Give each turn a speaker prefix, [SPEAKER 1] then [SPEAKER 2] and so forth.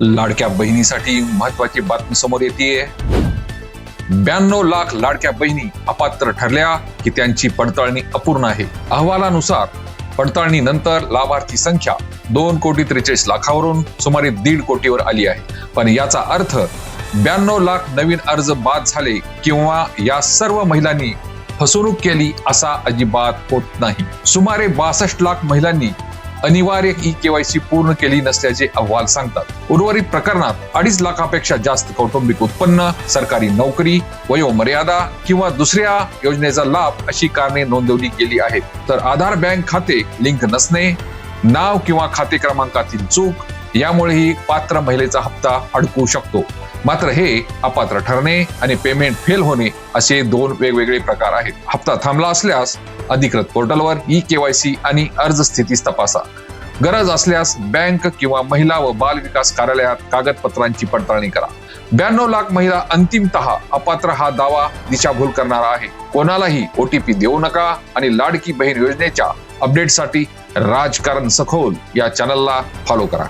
[SPEAKER 1] लाडक्या बहिणीसाठी महत्वाची बातमी समोर येते। 92 लाख लाडक्या बहिणी अपात्र ठरल्या की त्यांची पडताळणी अपूर्ण आहे। अहवालानुसार पडताळणीनंतर लाभार्थी संख्या 2,43 लाखावरून सुमारे 1.5 कोटीवर आली आहे। पण याचा अर्थ 92 लाख नवीन अर्ज बाद झाले किंवा या सर्व महिलांनी फसवणूक केली असा अजिबात होत नाही। सुमारे 62 लाख महिलांनी अनिवार्य ई-केवायसी पूर्ण केली नसल्याचे अहवाल सांगतात। उर्वरित प्रकरणात 2.5 लाखापेक्षा जास्त कौटुंबिक उत्पन्न, सरकारी नोकरी, वयोमर्यादा किंवा दुसऱ्या योजनेचा लाभ अशी कारणे नोंदवली गेली आहेत। तर आधार बँक खाते लिंक नसणे, नाव किंवा खाते क्रमांकातील चूक यामुळेही पात्र महिलेचा हप्ता अडकू शकतो। मात्र हे अपात्र ठरणे आणि पेमेंट फेल होणे असे 2 वेगवेगळे प्रकार आहेत। हप्ता थांबला असल्यास अधिकृत पोर्टलवर ई-केवायसी आणि अर्ज स्थितीस तपासा। गरज असल्यास बँक किंवा महिला व बाल विकास कार्यालयात कागदपत्रांची पडताळणी करा। 92 लाख महिला अंतिमतः अपात्र हा दावा दिशाभूल करणारा आहे। कोणालाही OTP देऊ नका आणि लाडकी बहीण योजनेच्या अपडेटसाठी राजकारण सखोल या चॅनलला फॉलो करा।